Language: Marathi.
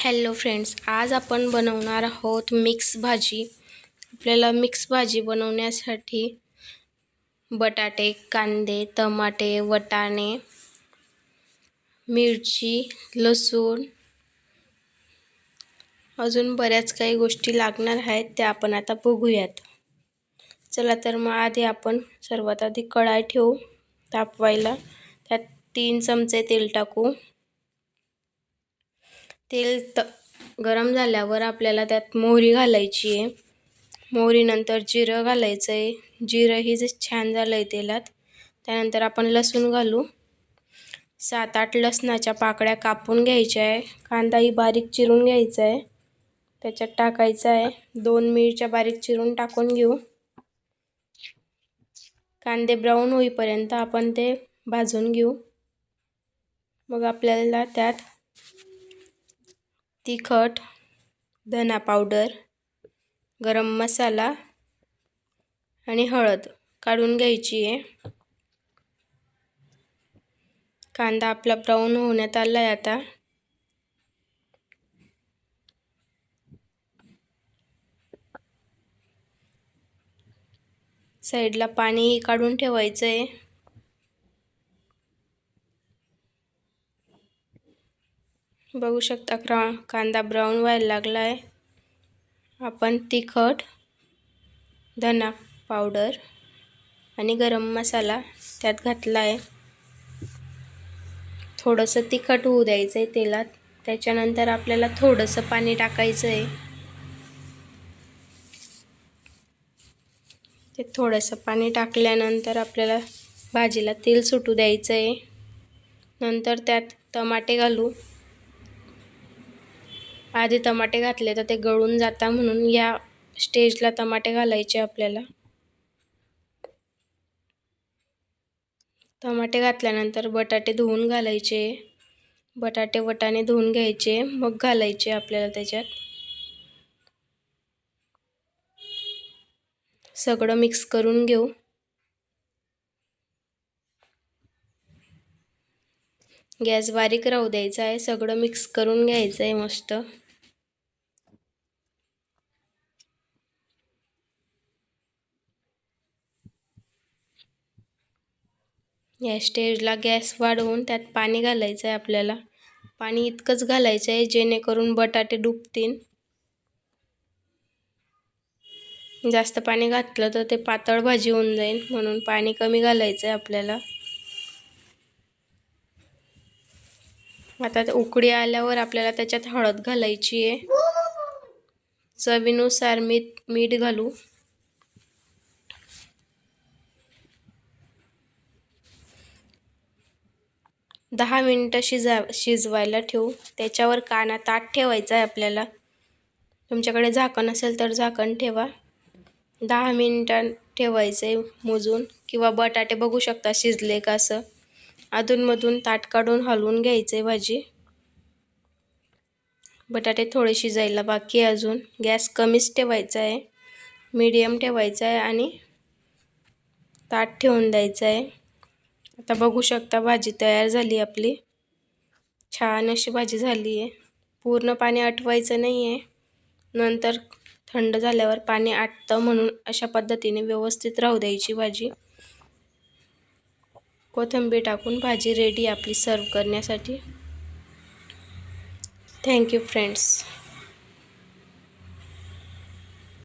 हॅलो फ्रेंड्स, आज आपण बनवणार आहोत मिक्स भाजी। आपल्याला मिक्स भाजी बनवण्यासाठी बटाटे, कांदे, टमाटे, वाटाणे, मिरची, लसूण अजून बऱ्याच काही गोष्टी लागणार आहेत, त्या आपण आता बघूयात। चला तर मग आधी आपण सर्वात आधी कढई ठेवू तापवायला। त्यात 3 चमचे तेल टाकू। तेल गरम झाल्यावर आपल्याला त्यात मोहरी घालायची आहे। मोहरी नंतर जिरं घालायचं आहे। जिरं ही छान झालंय तेलात, त्यानंतर आपण लसूण घालू। 7-8 लसणाच्या पाकळ्या कापून घ्यायच्या आहे। कांदाही बारीक चिरून घ्यायचा आहे, त्याच्यात टाकायचा आहे। 2 मिरच्या बारीक चिरून टाकून घेऊ। कांदे ब्राऊन होईपर्यंत आपण ते भाजून घेऊ। मग आपल्याला त्यात तिखट, धना पावडर, गरम मसाला आणि हळद काढून घ्यायची आहे। कांदा आपला ब्राऊन होण्यात आलाय आता। साईडला पाणी काढून ठेवायचं आहे। बघू शकता कांदा ब्राऊन व्हायला लागलाय। आपण तिखट, धना पावडर आणि गरम मसाला त्यात घातला आहे। थोडंसं तिखट होऊ द्यायचं आहे तेलात। त्याच्यानंतर आपल्याला थोडंसं पाणी टाकायचं आहे। ते थोडंसं पाणी टाकल्यानंतर आपल्याला भाजीला तेल सुटू द्यायचं आहे। नंतर त्यात टमाटे घालू। आधी टमाटे घातले तर ते गळून जातात, म्हणून या स्टेजला टमाटे घालायचे आपल्याला। टमाटे घातल्यानंतर बटाटे धुवून घालायचे। वाटाणे धुवून घ्यायचे, मग घालायचे आपल्याला त्याच्यात। सगळं मिक्स करून घेऊ। गॅस बारीक राहू द्यायचा आहे। सगळं मिक्स करून घ्यायचं आहे मस्त। या स्टेजला गॅस वाढवून त्यात पाणी घालायचं आहे आपल्याला। पाणी इतकंच घालायचं आहे जेणेकरून बटाटे डुबतील। जास्त पाणी घातलं तर ते पातळ भाजी होऊन जाईल, म्हणून पाणी कमी घालायचं आहे आपल्याला। आता उकळी आल्यावर आपल्याला त्याच्यात हळद घालायची आहे। चवीनुसार मीठ घालू। दहा मिनिटं शिजवायला ठेवू। त्याच्यावर काना ताट ठेवायचा आहे आपल्याला। तुमच्याकडे झाकण असेल तर झाकण ठेवा। 10 मिनिटं ठेवायचं आहे मोजून, किंवा बटाटे बघू शकता शिजले का असं। अधूनमधून ताट काढून हलवून घ्यायचे भाजी। बटाटे थोडे शिजायला बाकी आहे अजून। गॅस कमीच ठेवायचा आहे, मीडियम ठेवायचा आहे आणि ताट ठेवून द्यायचं आहे। आता बघू शकता भाजी तयार झाली आपली। छान अशी भाजी झाली आहे। पूर्ण पाणी आटवायचं नाही आहे, नंतर थंड झाल्यावर पाणी आटतं, म्हणून अशा पद्धतीने व्यवस्थित राहू द्यायची भाजी। कोथिंबीर टाकून भाजी रेडी आपली सर्व करण्यासाठी। Thank you friends.